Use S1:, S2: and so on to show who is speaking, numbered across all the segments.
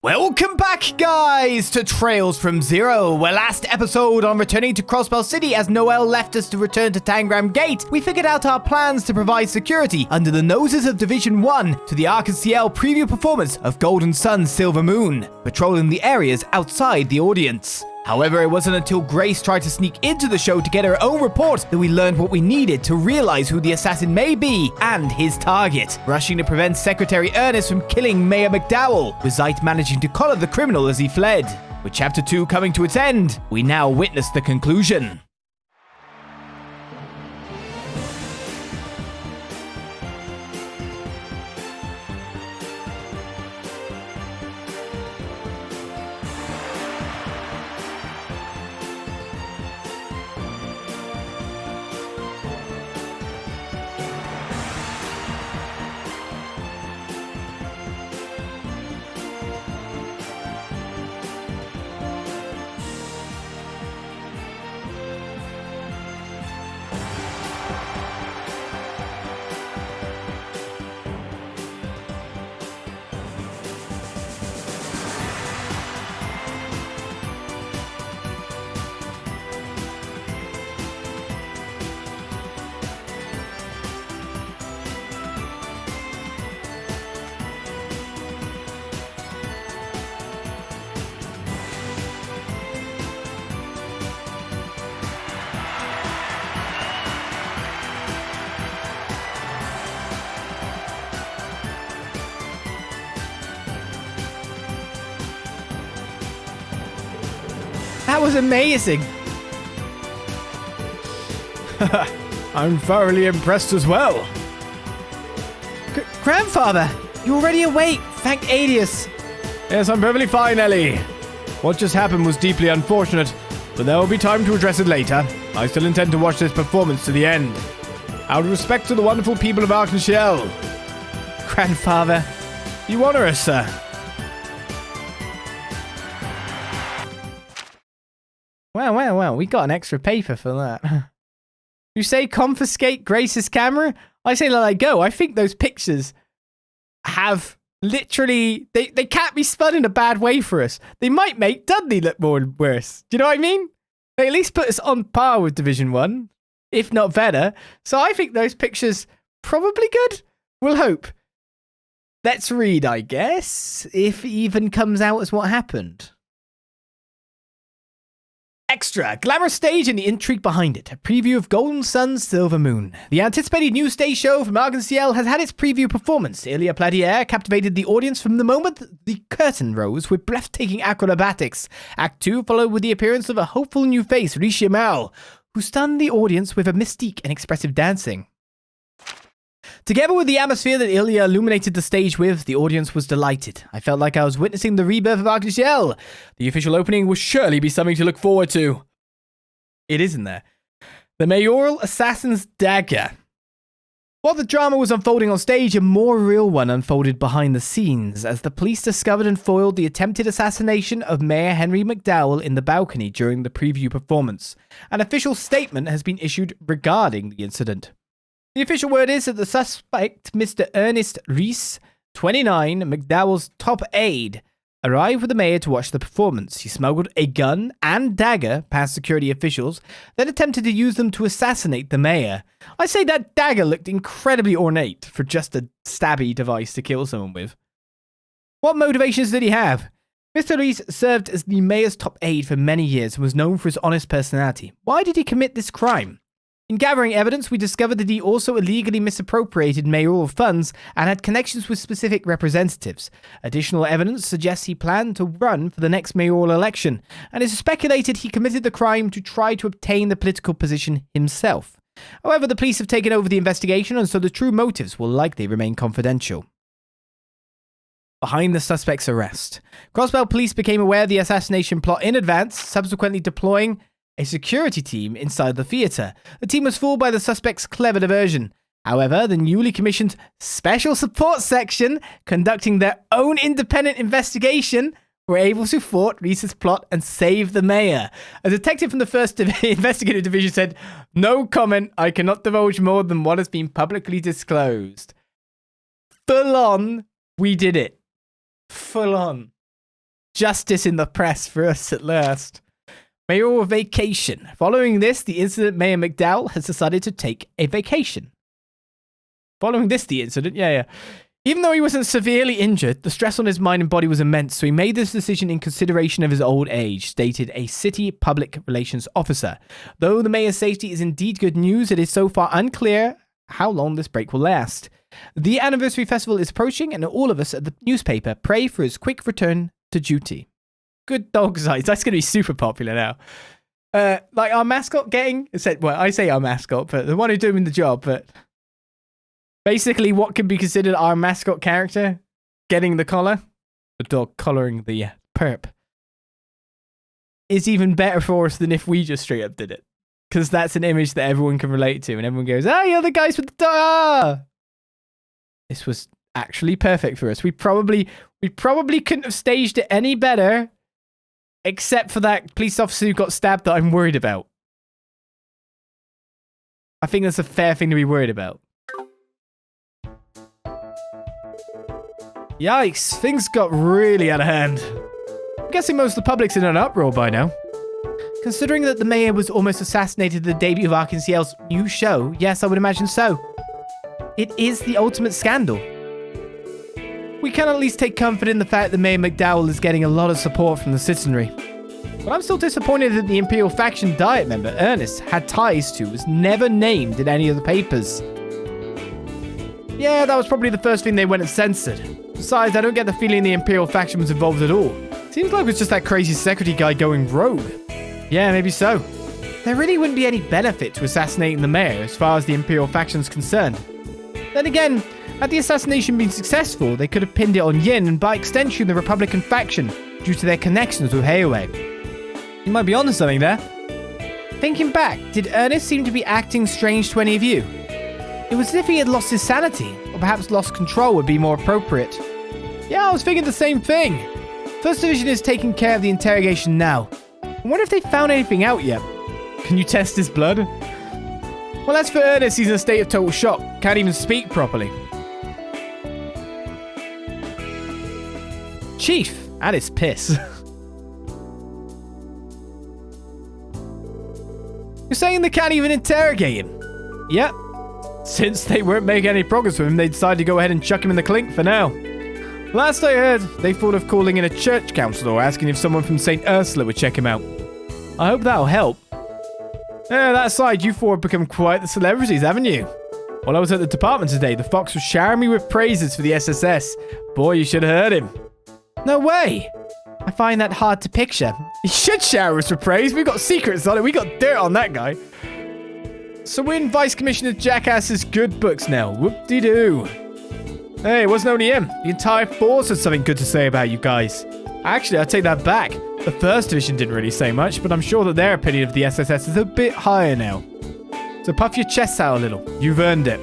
S1: Welcome back, guys, to Trails from Zero, where last episode on returning to Crossbell City as Noel left us to return to Tangram Gate, we figured out our plans to provide security under the noses of Division 1 to the Arc En Ciel preview performance of Golden Sun Silver Moon, patrolling the areas outside the audience. However, it wasn't until Grace tried to sneak into the show to get her own report that we learned what we needed to realize who the assassin may be and his target, rushing to prevent Secretary Ernest from killing Mayor MacDowell, with Zeit managing to collar the criminal as he fled. With Chapter 2 coming to its end, we now witness the conclusion. That was amazing.
S2: I'm thoroughly impressed as well.
S1: Grandfather, you're already awake. Thank Adius.
S2: Yes, I'm perfectly fine, Ellie. What just happened was deeply unfortunate, but there will be time to address it later. I still intend to watch this performance to the end. Out of respect to the wonderful people of Arc En Ciel.
S1: Grandfather.
S2: You honor us, sir.
S1: Well, we got an extra paper for that. You say confiscate Grace's camera? I say let it go. I think those pictures have literally... They can't be spun in a bad way for us. They might make Dudley look more worse. Do you know what I mean? They at least put us on par with Division 1, if not better. So I think those pictures probably good. We'll hope. Let's read, I guess, if it even comes out as what happened. Extra, glamorous stage and the intrigue behind it. A preview of Golden Sun Silver Moon. The anticipated new stage show from Arc En Ciel has had its preview performance. Ilia Platier captivated the audience from the moment the curtain rose with breathtaking acrobatics. Act 2 followed with the appearance of a hopeful new face, Rishi Mal, who stunned the audience with a mystique and expressive dancing. Together with the atmosphere that Ilia illuminated the stage with, the audience was delighted. I felt like I was witnessing the rebirth of Arc En Ciel. The official opening will surely be something to look forward to. It isn't there. The mayoral assassin's dagger. While the drama was unfolding on stage, a more real one unfolded behind the scenes as the police discovered and foiled the attempted assassination of Mayor Henry McDowell in the balcony during the preview performance. An official statement has been issued regarding the incident. The official word is that the suspect, Mr. Ernest Reese, 29, McDowell's top aide, arrived with the mayor to watch the performance. He smuggled a gun and dagger past security officials, then attempted to use them to assassinate the mayor. I say that dagger looked incredibly ornate for just a stabby device to kill someone with. What motivations did he have? Mr. Reese served as the mayor's top aide for many years and was known for his honest personality. Why did he commit this crime? In gathering evidence, we discovered that he also illegally misappropriated mayoral funds and had connections with specific representatives. Additional evidence suggests he planned to run for the next mayoral election, and it is speculated he committed the crime to try to obtain the political position himself. However, the police have taken over the investigation, and so the true motives will likely remain confidential. Behind the suspect's arrest. Crossbell police became aware of the assassination plot in advance, subsequently deploying a security team inside the theatre. The team was fooled by the suspect's clever diversion. However, the newly commissioned Special Support Section, conducting their own independent investigation, were able to thwart Reese's plot and save the mayor. A detective from the 1st Investigative Division said, "No comment, I cannot divulge more than what has been publicly disclosed." Full on, we did it. Full on. justice in the press for us at last. Mayoral vacation. Following this, the incident, Mayor MacDowell has decided to take a vacation. Following this, the incident? Yeah. Even though he wasn't severely injured, the stress on his mind and body was immense, so he made this decision in consideration of his old age, stated a city public relations officer. Though the mayor's safety is indeed good news, it is so far unclear how long this break will last. The anniversary festival is approaching, and all of us at the newspaper pray for his quick return to duty. Good dog's eyes. That's going to be super popular now. Like our mascot getting... Well, I say our mascot, but the one who's doing the job, but... Basically, what can be considered our mascot character getting the collar, the dog collaring the perp, is even better for us than if we just straight up did it. Because that's an image that everyone can relate to, and everyone goes, you're the guys with the dog. This was actually perfect for us. We probably couldn't have staged it any better, except for that police officer who got stabbed that I'm worried about. I think that's a fair thing to be worried about. Yikes, things got really out of hand. I'm guessing most of the public's in an uproar by now. Considering that the mayor was almost assassinated at the debut of Arc En Ciel's new show, yes, I would imagine so. It is the ultimate scandal. We can at least take comfort in the fact that Mayor MacDowell is getting a lot of support from the citizenry. But I'm still disappointed that the Imperial faction Diet member Ernest had ties to was never named in any of the papers. Yeah, that was probably the first thing they went and censored. Besides, I don't get the feeling the Imperial faction was involved at all. Seems like it was just that crazy secretary guy going rogue. Yeah, maybe so. There really wouldn't be any benefit to assassinating the mayor as far as the Imperial faction's concerned. Then again, had the assassination been successful, they could have pinned it on Yin and by extension the Republican faction due to their connections with Shadowy. You might be onto something there. Thinking back, did Ernest seem to be acting strange to any of you? It was as if he had lost his sanity, or perhaps lost control would be more appropriate. Yeah, I was thinking the same thing. First Division is taking care of the interrogation now. I wonder if they found anything out yet. Can you test his blood? Well, as for Ernest, he's in a state of total shock. Can't even speak properly. Chief, at his piss. You're saying they can't even interrogate him? Yep. Since they weren't making any progress with him, they decided to go ahead and chuck him in the clink for now. Last I heard, they thought of calling in a church council or asking if someone from St. Ursula would check him out. I hope that'll help. That aside, you four have become quite the celebrities, haven't you? While I was at the department today, the Fox was showering me with praises for the SSS. Boy, you should have heard him. No way. I find that hard to picture. He should shower us with praise. We've got secrets on it. We got dirt on that guy. So we're in Vice Commissioner Jackass's good books now. Whoop-de-doo. Hey, it wasn't only him. The entire force had something good to say about you guys. Actually, I take that back. The First Division didn't really say much, but I'm sure that their opinion of the SSS is a bit higher now. So puff your chests out a little. You've earned it.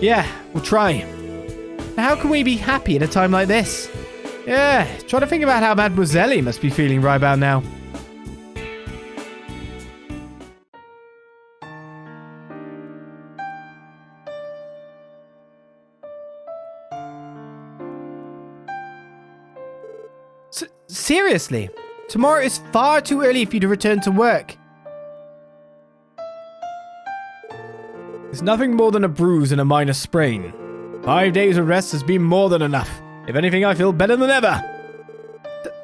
S1: Yeah, we'll try. Now, how can we be happy at a time like this? Yeah, try to think about how Mademoiselle must be feeling right about now. Seriously, tomorrow is far too early for you to return to work. It's nothing more than a bruise and a minor sprain. 5 days of rest has been more than enough. If anything, I feel better than ever.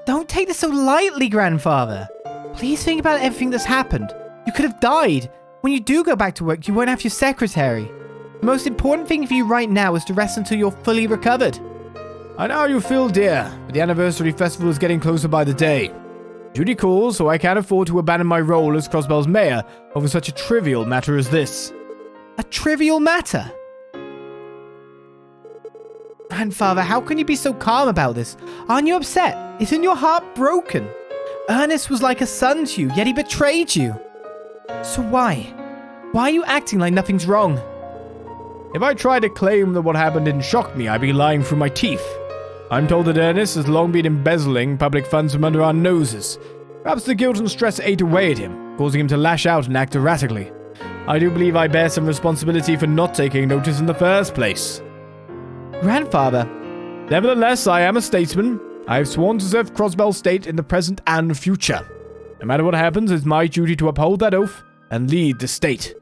S1: Don't take this so lightly, Grandfather. Please think about everything that's happened. You could have died. When you do go back to work, you won't have your secretary. The most important thing for you right now is to rest until you're fully recovered. I know how you feel, dear, but the anniversary festival is getting closer by the day. Duty calls, so I can't afford to abandon my role as Crossbell's mayor over such a trivial matter as this. A trivial matter? Grandfather, how can you be so calm about this? Aren't you upset? Isn't your heart broken? Ernest was like a son to you, yet he betrayed you. So why? Why are you acting like nothing's wrong? If I tried to claim that what happened didn't shock me, I'd be lying through my teeth. I'm told that Ernest has long been embezzling public funds from under our noses. Perhaps the guilt and stress ate away at him, causing him to lash out and act erratically. I do believe I bear some responsibility for not taking notice in the first place. Grandfather. Nevertheless, I am a statesman.
S2: I have sworn to serve Crossbell State in the present and future. No matter what happens, it's my duty to uphold that oath and lead the state.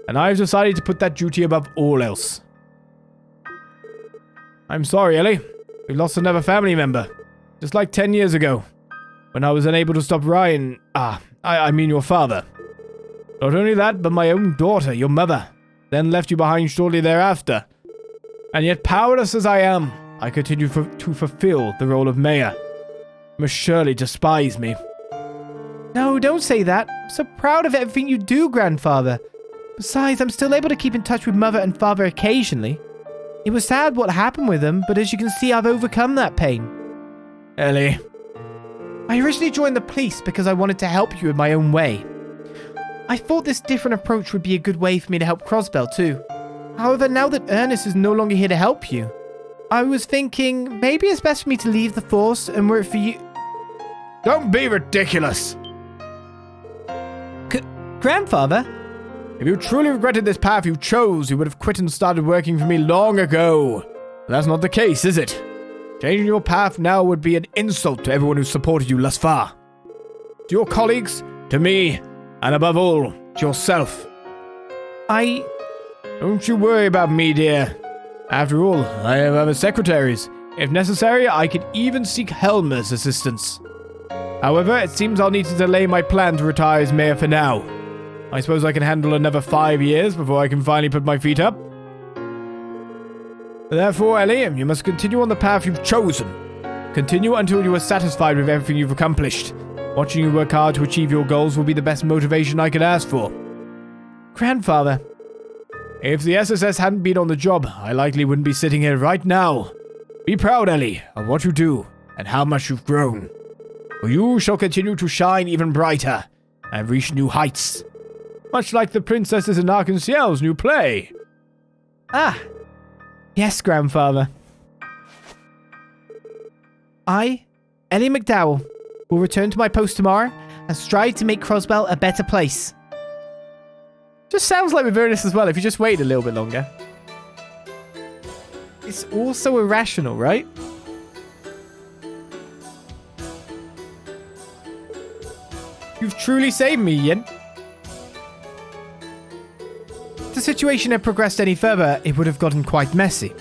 S2: And I have decided to put that duty above all else. I'm sorry, Ellie. We lost another family member. Just like 10 years ago, when I was unable to stop Ryan. I mean your father. Not only that, but my own daughter, your mother, then left you behind shortly thereafter. And yet, powerless as I am, I continue to fulfill the role of mayor. You must surely despise me.
S1: No, don't say that. I'm so proud of everything you do, grandfather. Besides, I'm still able to keep in touch with mother and father occasionally. It was sad what happened with them, but as you can see, I've overcome that pain.
S2: Ellie.
S1: I originally joined the police because I wanted to help you in my own way. I thought this different approach would be a good way for me to help Crossbell too. However, now that Ernest is no longer here to help you, I was thinking maybe it's best for me to leave the force and work for you.
S2: Don't be ridiculous.
S1: Grandfather?
S2: If you truly regretted this path you chose, you would have quit and started working for me long ago. But that's not the case, is it? Changing your path now would be an insult to everyone who supported you thus far. To your colleagues, to me, and above all, to yourself. Don't you worry about me, dear. After all, I have other secretaries. If necessary, I could even seek Helmer's assistance. However, it seems I'll need to delay my plan to retire as mayor for now. I suppose I can handle another 5 years before I can finally put my feet up. Therefore, Ellie, you must continue on the path you've chosen. Continue until you are satisfied with everything you've accomplished. Watching you work hard to achieve your goals will be the best motivation I could ask for.
S1: Grandfather.
S2: If the SSS hadn't been on the job, I likely wouldn't be sitting here right now. Be proud, Ellie, of what you do and how much you've grown. For you shall continue to shine even brighter and reach new heights. Much like the princesses in Arc En Ciel's new play.
S1: Yes, grandfather. I, Ellie McDowell, will return to my post tomorrow and strive to make Crossbell a better place. Just sounds like with Ernest as well, if you just wait a little bit longer. It's all so irrational, right?
S2: You've truly saved me, Yin.
S1: If the situation had progressed any further, it would have gotten quite messy.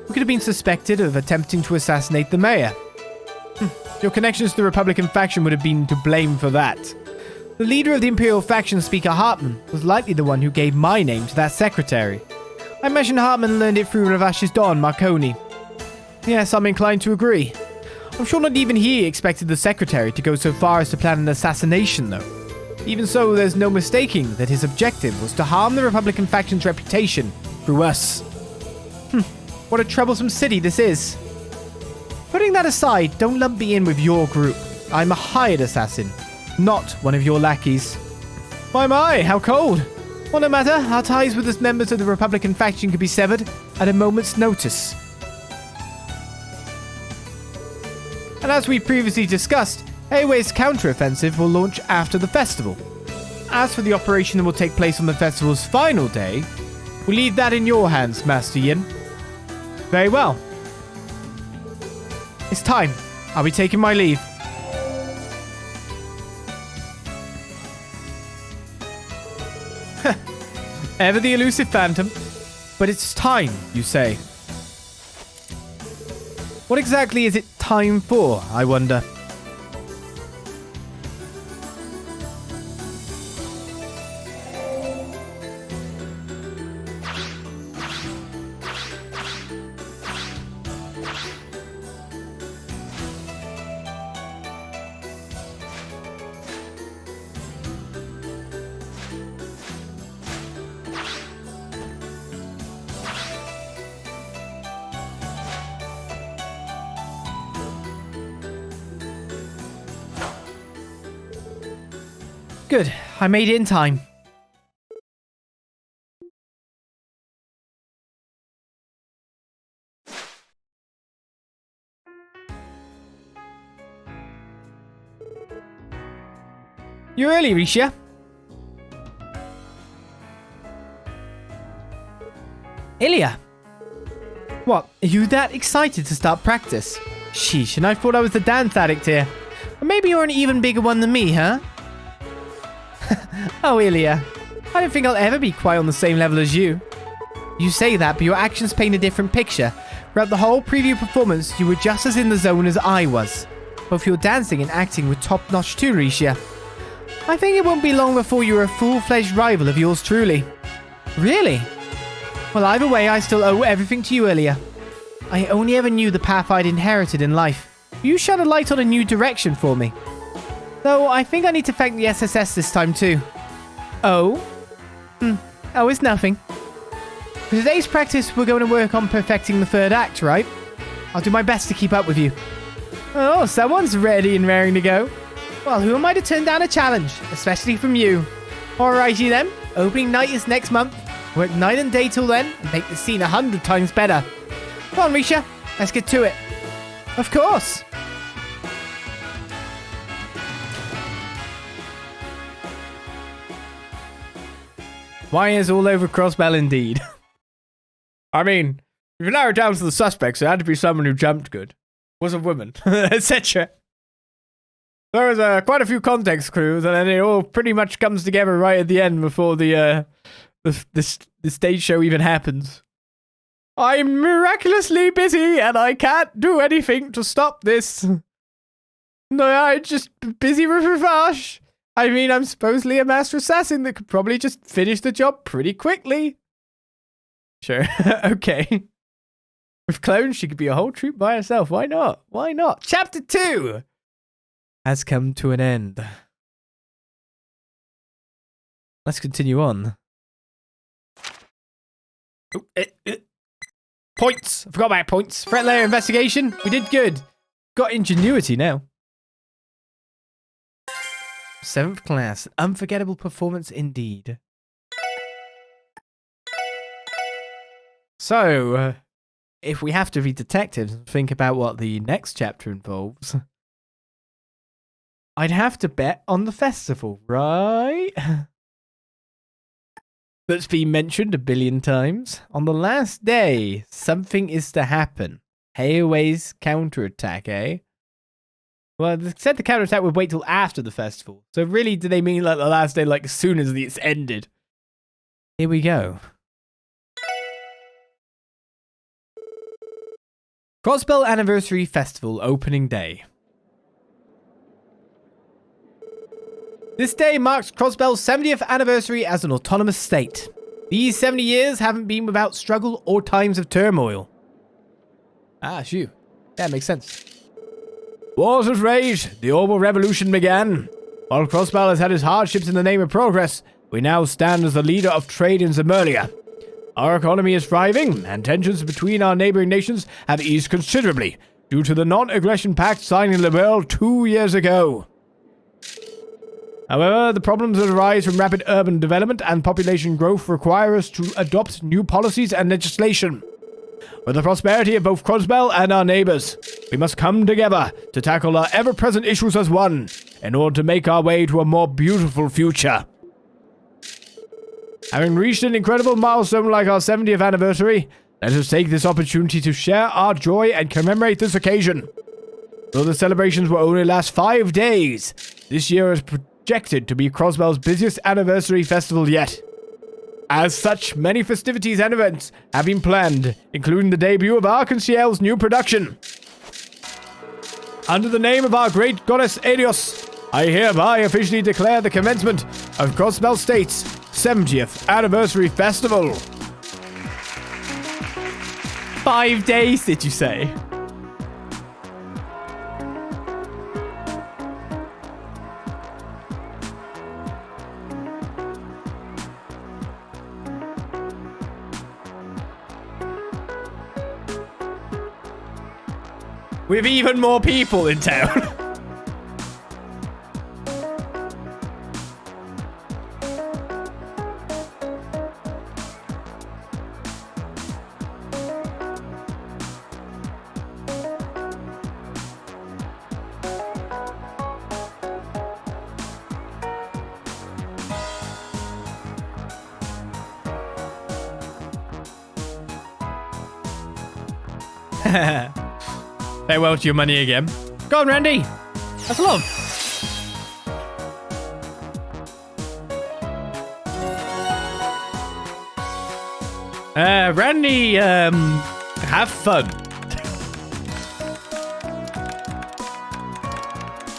S1: We could have been suspected of attempting to assassinate the mayor. Your connections to the Republican faction would have been to blame for that. The leader of the Imperial faction, Speaker Hartman, was likely the one who gave my name to that secretary. I imagine Hartman learned it through Ravash's Don, Marconi. Yes, I'm inclined to agree. I'm sure not even he expected the secretary to go so far as to plan an assassination, though. Even so, there's no mistaking that his objective was to harm the Republican faction's reputation through us. What a troublesome city this is. Putting that aside, don't lump me in with your group. I'm a hired assassin, not one of your lackeys. My, how cold. Well, no matter, our ties with the members of the Republican faction could be severed at a moment's notice. And as we previously discussed, Airway's counteroffensive will launch after the festival. As for the operation that will take place on the festival's final day, we'll leave that in your hands, Master Yin. Very well. It's time. I'll be taking my leave. Ever the elusive phantom. But it's time, you say. What exactly is it time for, I wonder? Good. I made it in time. You're early, Risha. Ilya. What, are you that excited to start practice? Sheesh, and I thought I was the dance addict here. Or maybe you're an even bigger one than me, huh? Oh, Ilya. I don't think I'll ever be quite on the same level as you. You say that, but your actions paint a different picture. Throughout the whole preview performance, you were just as in the zone as I was. Both your dancing and acting were top-notch too, Risha. I think it won't be long before you're a full-fledged rival of yours truly. Really? Well, either way, I still owe everything to you, Ilya. I only ever knew the path I'd inherited in life. You shed a light on a new direction for me. Though, I think I need to thank the SSS this time too. Oh? Oh, it's nothing. For today's practice, we're going to work on perfecting the third act, right? I'll do my best to keep up with you. Oh, someone's ready and raring to go. Well, who am I to turn down a challenge? Especially from you. Alrighty then. Opening night is next month. Work night and day till then and make the scene 100 times better. Come on, Risha. Let's get to it. Of course.
S2: Wires all over Crossbell indeed. I mean, if you narrow it down to the suspects, it had to be someone who jumped good, was a woman, etc. There was quite a few context clues, and then it all pretty much comes together right at the end before the stage show even happens. I'm miraculously busy, and I can't do anything to stop this. No, I'm just busy with Ravash. I mean, I'm supposedly a master assassin that could probably just finish the job pretty quickly. Sure, okay. With clones, she could be a whole troop by herself. Why not? Why not? Chapter 2 has come to an end. Let's continue on. Points! I forgot about points. Threat layer investigation. We did good. Got ingenuity now. 7th class. Unforgettable performance indeed. So, if we have to be detectives and think about what the next chapter involves, I'd have to bet on the festival, right? That's been mentioned a billion times. On the last day, something is to happen. Hayaway's counterattack, eh? Well, they said the counterattack would wait till after the festival. So really, do they mean like the last day, like as soon as it's ended? Here we go. Crossbell Anniversary Festival opening day. This day marks Crossbell's 70th anniversary as an autonomous state. These 70 years haven't been without struggle or times of turmoil. Ah, shoot. That makes sense. Wars have raged. The Orbital Revolution began. While Crossbell has had his hardships in the name of progress, we now stand as the leader of trade in Zemerlia. Our economy is thriving, and tensions between our neighboring nations have eased considerably due to the non-aggression pact signed in Liberl 2 years ago. However, the problems that arise from rapid urban development and population growth require us to adopt new policies and legislation. For the prosperity of both Crossbell and our neighbors, we must come together to tackle our ever-present issues as one, in order to make our way to a more beautiful future. Having reached an incredible milestone like our 70th anniversary, let us take this opportunity to share our joy and commemorate this occasion. Though the celebrations will only last 5 days, this year is projected to be Crossbell's busiest anniversary festival yet. As such, many festivities and events have been planned, including the debut of Arc En Ciel's new production. Under the name of our great goddess Helios, I hereby officially declare the commencement of Crossbell State's 70th Anniversary Festival. 5 days, did you say? With even more people in town. Farewell to your money again. Go on, Randy. That's a lot. Randy, have fun.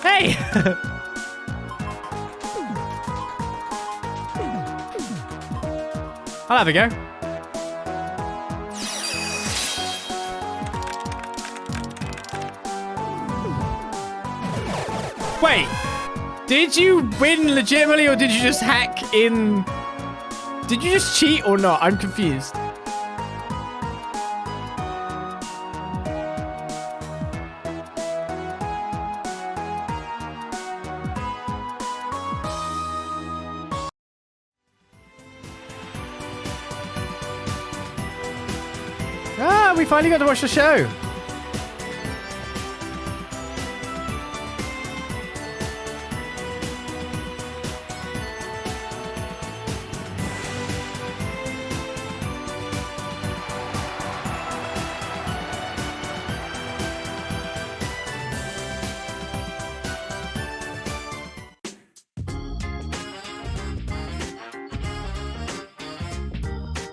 S2: Hey! I'll have a go. Wait, did you win legitimately or did you just hack in? Did you just cheat or not? I'm confused. Ah, we finally got to watch the show.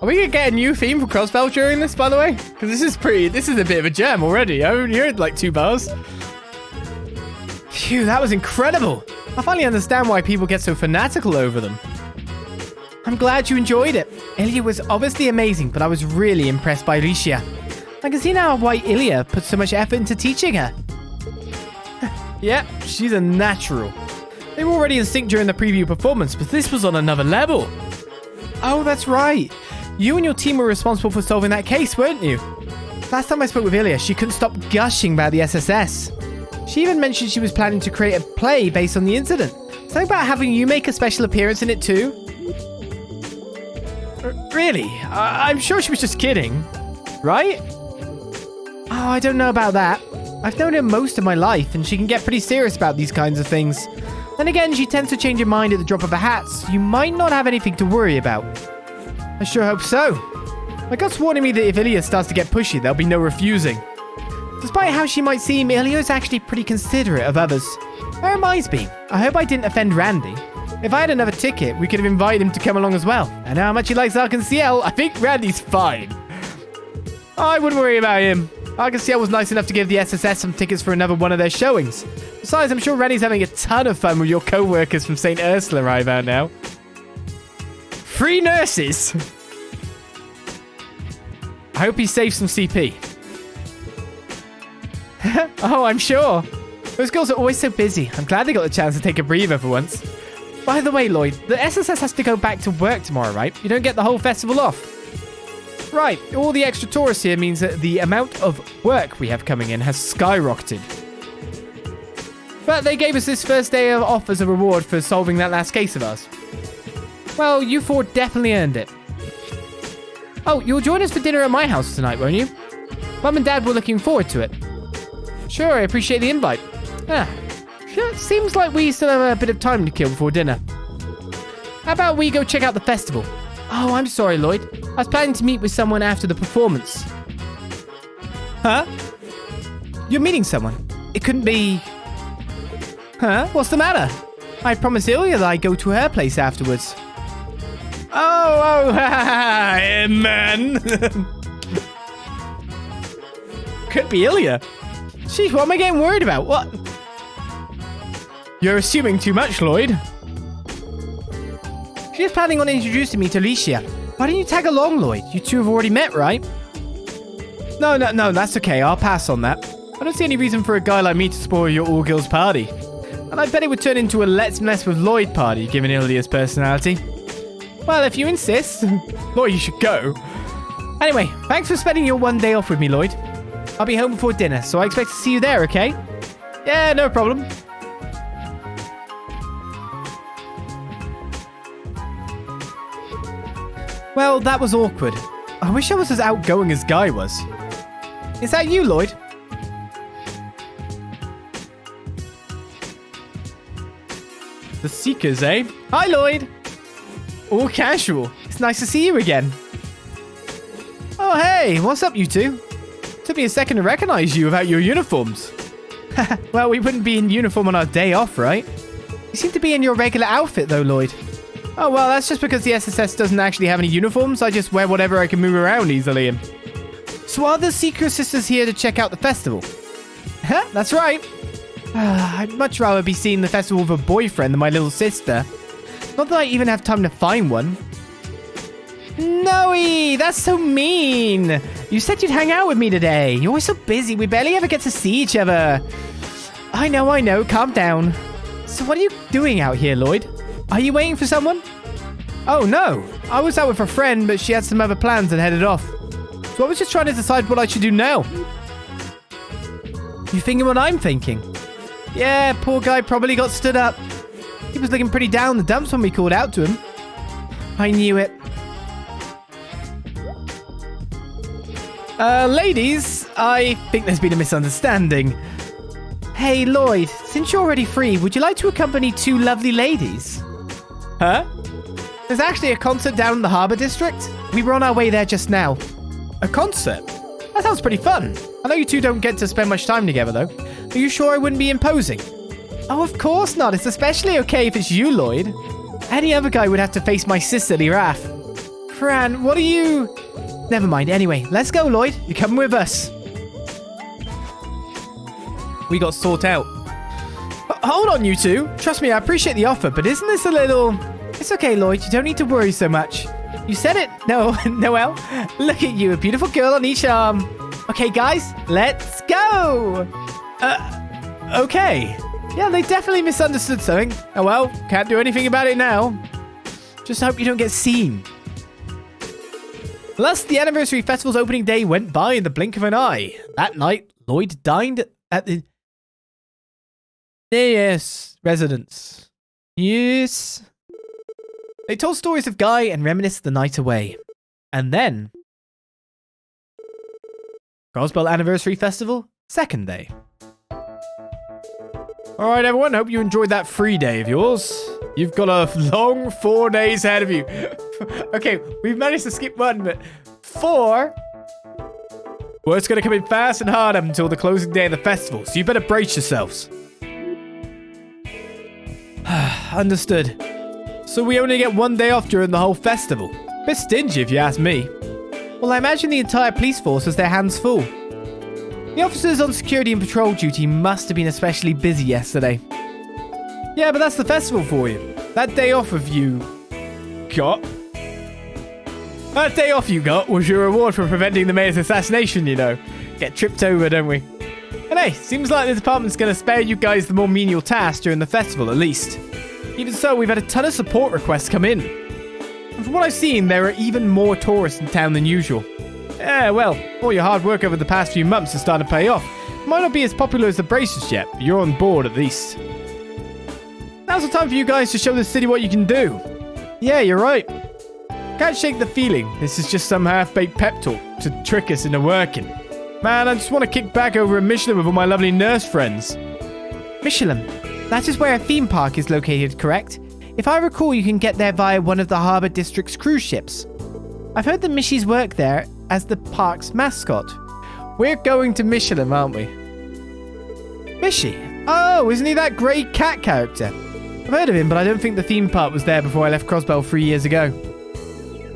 S2: Are we gonna get a new theme for Crossbell during this, by the way? Because this is a bit of a gem already. I only heard like 2 bars. Phew, that was incredible. I finally understand why people get so fanatical over them. I'm glad you enjoyed it. Ilya was obviously amazing, but I was really impressed by Alicia. I can see now why Ilya put so much effort into teaching her. Yeah, she's a natural. They were already in sync during the preview performance, but this was on another level. Oh, that's right. You and your team were responsible for solving that case, weren't you? Last time I spoke with Ilya, she couldn't stop gushing about the SSS. She even mentioned she was planning to create a play based on the incident. Something about having you make a special appearance in it too? Really? I'm sure she was just kidding. Right? Oh, I don't know about that. I've known her most of my life, and she can get pretty serious about these kinds of things. Then again, she tends to change her mind at the drop of a hat, so you might not have anything to worry about. I sure hope so. My gut's warning me that if Ilya starts to get pushy, there'll be no refusing. Despite how she might seem, Ilya's actually pretty considerate of others. That reminds me, I hope I didn't offend Randy. If I had another ticket, we could have invited him to come along as well. I know how much he likes Arc En Ciel. I think Randy's fine. I wouldn't worry about him. Arc En Ciel was nice enough to give the SSS some tickets for another one of their showings. Besides, I'm sure Randy's having a ton of fun with your co-workers from St. Ursula right about now. Free nurses! I hope he saves some CP. Oh, I'm sure. Those girls are always so busy. I'm glad they got the chance to take a breather for once. By the way, Lloyd, the SSS has to go back to work tomorrow, right? You don't get the whole festival off. Right, all the extra tourists here means that the amount of work we have coming in has skyrocketed. But they gave us this first day off as a reward for solving that last case of ours. Well, you 4 definitely earned it. Oh, you'll join us for dinner at my house tonight, won't you? Mum and Dad were looking forward to it. Sure, I appreciate the invite. Seems like we still have a bit of time to kill before dinner. How about we go check out the festival? Oh, I'm sorry, Lloyd. I was planning to meet with someone after the performance. Huh? You're meeting someone? It couldn't be... Huh? What's the matter? I promised Ilya that I'd go to her place afterwards. Oh, man. Could be Ilya. Jeez, what am I getting worried about? What? You're assuming too much, Lloyd. She was planning on introducing me to Alicia. Why don't you tag along, Lloyd? You 2 have already met, right? No, that's okay. I'll pass on that. I don't see any reason for a guy like me to spoil your all-girls party. And I bet it would turn into a let's mess with Lloyd party, given Ilya's personality. Well, if you insist. Lloyd, you should go. Anyway, thanks for spending your 1 day off with me, Lloyd. I'll be home before dinner, so I expect to see you there, okay? Yeah, no problem. Well, that was awkward. I wish I was as outgoing as Guy was. Is that you, Lloyd? The Seekers, eh? Hi, Lloyd. All casual. It's nice to see you again. Oh, hey. What's up, you 2?
S1: Took me a second to recognize you without your uniforms. Well, we wouldn't be in uniform on our day off, right? You seem to be in your regular outfit, though, Lloyd. Oh, well, that's just because the SSS doesn't actually have any uniforms. I just wear whatever I can move around easily in. So are the Secret Sisters here to check out the festival? That's right. I'd much rather be seeing the festival with a boyfriend than my little sister. Not that I even have time to find one. Noe, that's so mean. You said you'd hang out with me today. You're always so busy. We barely ever get to see each other. I know. Calm down. So what are you doing out here, Lloyd? Are you waiting for someone? Oh, no. I was out with a friend, but she had some other plans and headed off. So I was just trying to decide what I should do now. You thinking what I'm thinking? Yeah, poor guy probably got stood up. He was looking pretty down in the dumps when we called out to him. I knew it. Ladies, I think there's been a misunderstanding. Hey, Lloyd, since you're already free, would you like to accompany two lovely ladies? Huh? There's actually a concert down in the Harbour District. We were on our way there just now. A concert? That sounds pretty fun. I know you two don't get to spend much time together, though. Are you sure I wouldn't be imposing? Oh, of course not. It's especially okay if it's you, Lloyd. Any other guy would have to face my sisterly wrath. Fran, what are you... Never mind. Anyway, let's go, Lloyd. You're coming with us. We got sought out. Hold on, you two. Trust me, I appreciate the offer, but isn't this a little... It's okay, Lloyd. You don't need to worry so much. You said it. No, Noelle. Look at you, a beautiful girl on each arm. Okay, guys, let's go. Okay. Yeah, they definitely misunderstood something. Oh, well, can't do anything about it now. Just hope you don't get seen. Thus, the Anniversary Festival's opening day went by in the blink of an eye. That night, Lloyd dined at the... Yes, residence. Yes. They told stories of Guy and reminisced the night away. And then... Crossbell Anniversary Festival, second day. Alright everyone, hope you enjoyed that free day of yours. You've got a long 4 days ahead of you. Okay, we've managed to skip one, but 4? Well, it's going to come in fast and hard up until the closing day of the festival, so you better brace yourselves. Understood. So we only get 1 day off during the whole festival. Bit stingy if you ask me. Well, I imagine the entire police force has their hands full. The officers on security and patrol duty must have been especially busy yesterday. Yeah, but that's the festival for you. That day off you got was your reward for preventing the mayor's assassination, you know. Get tripped over, don't we? And hey, seems like the department's going to spare you guys the more menial tasks during the festival, at least. Even so, we've had a ton of support requests come in. And from what I've seen, there are even more tourists in town than usual. Yeah, well, all your hard work over the past few months is starting to pay off. Might not be as popular as the braces yet, but you're on board at least. Now's the time for you guys to show the city what you can do. Yeah, you're right. Can't shake the feeling this is just some half-baked pep talk to trick us into working. Man, I just want to kick back over in Michelin with all my lovely nurse friends. Michelin? That is where a theme park is located, correct? If I recall, you can get there via one of the Harbour District's cruise ships. I've heard the Mishies work there as the park's mascot. We're going to Michelin, aren't we? Mishi? Oh, isn't he that grey cat character? I've heard of him, but I don't think the theme park was there before I left Crossbell 3 years ago.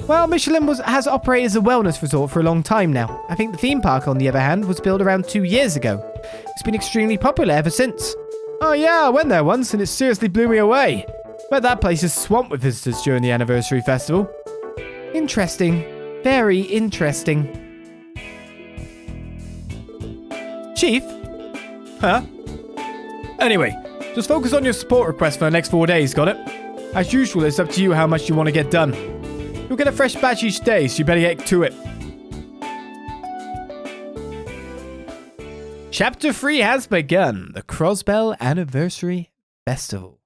S1: Well, Michelin has operated as a wellness resort for a long time now. I think the theme park, on the other hand, was built around 2 years ago. It's been extremely popular ever since. Oh yeah, I went there once and it seriously blew me away. But that place is swamped with visitors during the Anniversary Festival. Interesting. Very interesting. Chief? Huh? Anyway, just focus on your support request for the next 4 days, got it? As usual, it's up to you how much you want to get done. You'll get a fresh batch each day, so you better get to it. Chapter 3 has begun. The Crossbell Anniversary Festival.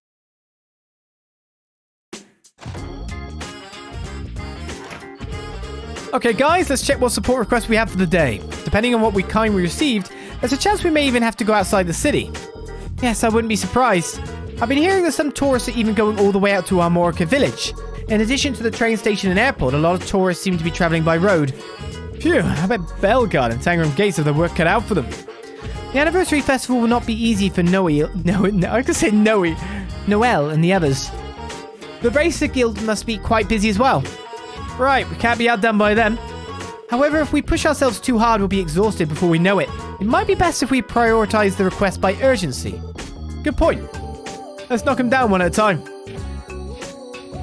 S1: Okay, guys, let's check what support requests we have for the day. Depending on what kind we received, there's a chance we may even have to go outside the city. Yes, I wouldn't be surprised. I've been hearing that some tourists are even going all the way out to Armorica village. In addition to the train station and airport, a lot of tourists seem to be traveling by road. Phew, I bet Bellegarde and Tangram Gates have their work cut out for them. The Anniversary Festival will not be easy for Noel and the others. The Racer Guild must be quite busy as well. Right, we can't be outdone by them. However, if we push ourselves too hard, we'll be exhausted before we know it. It might be best if we prioritize the request by urgency. Good point. Let's knock them down one at a time.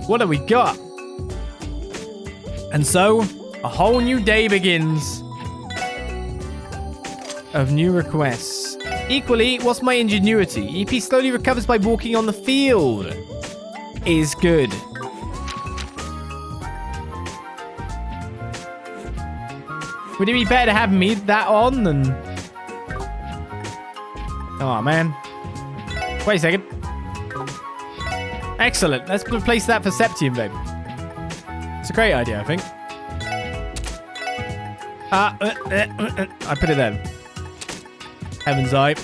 S1: What have we got? And so, a whole new day begins of new requests. Equally, what's my ingenuity? EP slowly recovers by walking on the field. Is good. Would it be better to have me that on than... Oh, man. Wait a second. Excellent. Let's replace that for Septium, babe. It's a great idea, I think. I put it there. Heaven's Eye.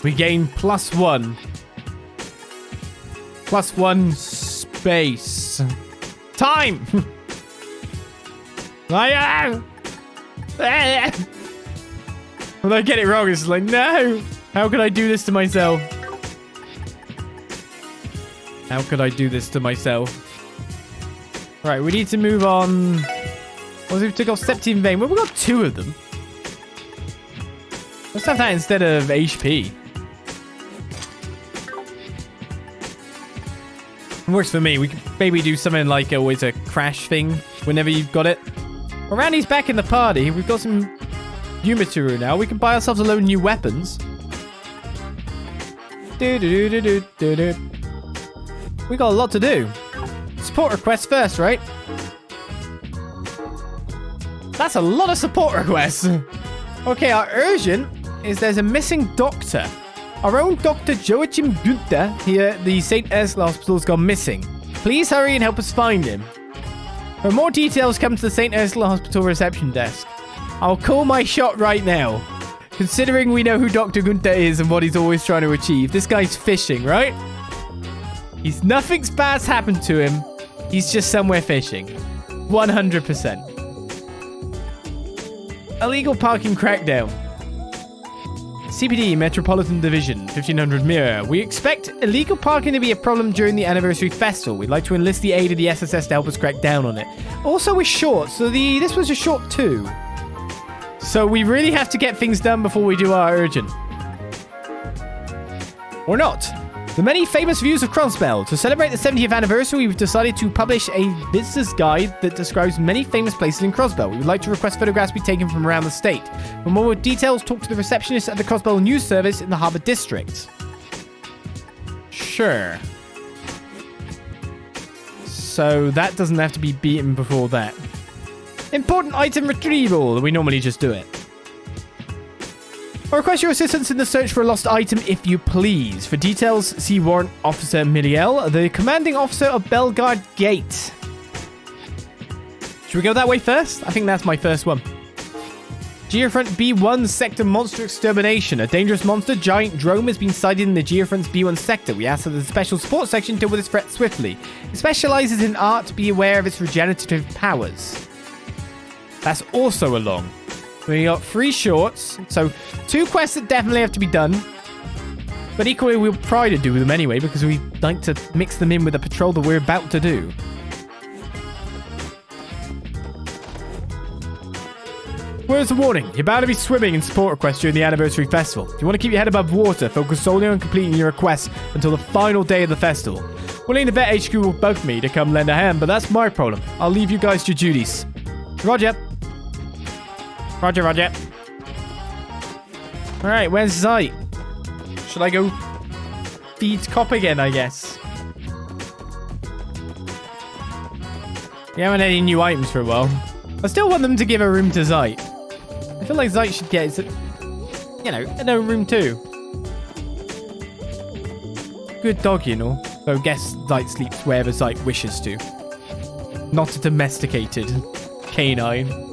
S1: We gain +1. +1 space. Time! When I get it wrong, it's like, no! How could I do this to myself? How could I do this to myself? Right, we need to move on. What if we took off Septium Vein? Well, we've got 2 of them. Let's have that instead of HP. It works for me. We could maybe do something like always a crash thing whenever you've got it. Well, Randy's back in the party. We've got some Yumituru now. We can buy ourselves a load of new weapons. We got a lot to do. Support requests first, right? That's a lot of support requests. Okay, our urgent is there's a missing doctor. Our own Dr. Joachim Günther here at the St. Ursula Hospital's gone missing. Please hurry and help us find him. For more details, come to the St. Ursula Hospital reception desk. I'll call my shot right now. Considering we know who Dr. Günther is and what he's always trying to achieve, this guy's fishing, right? Nothing's bad's happened to him. He's just somewhere fishing. 100%. Illegal parking crackdown. CPD Metropolitan Division, 1500 Mirror. We expect illegal parking to be a problem during the Anniversary Festival. We'd like to enlist the aid of the SSS to help us crack down on it. Also, we're short, so this was a short 2. So we really have to get things done before we do our urgent. Or not. The many famous views of Crossbell. To celebrate the 70th anniversary, we've decided to publish a visitor's guide that describes many famous places in Crossbell. We would like to request photographs be taken from around the state. For more details, talk to the receptionist at the Crossbell News Service in the Harbour District. Sure. So that doesn't have to be beaten before that. Important item retrieval. We normally just do it. I request your assistance in the search for a lost item, if you please. For details, see Warrant Officer Miriel, the commanding officer of Bellegarde Gate. Should we go that way first? I think that's my first one. Geofront B1 Sector Monster Extermination. A dangerous monster giant drone has been sighted in the Geofront's B1 sector. We ask that the special support section deal with this threat swiftly. It specializes in art. Be aware of its regenerative powers. That's also a long. We got 3 shorts, so 2 quests that definitely have to be done. But equally, we'll try to do them anyway, because we like to mix them in with the patrol that we're about to do. Where's the warning? You're bound to be swimming in support requests during the Anniversary Festival. If you want to keep your head above water, focus solely on completing your requests until the final day of the festival. Willing to bet HQ will bug me to come lend a hand, but that's my problem. I'll leave you guys to your duties. Roger. Roger, roger. Alright, where's Zeit? Should I go feed Cop again, I guess? We haven't had any new items for a while. I still want them to give a room to Zeit. I feel like Zeit should get, a room too. Good dog, you know. Though I guess Zeit sleeps wherever Zeit wishes to. Not a domesticated canine.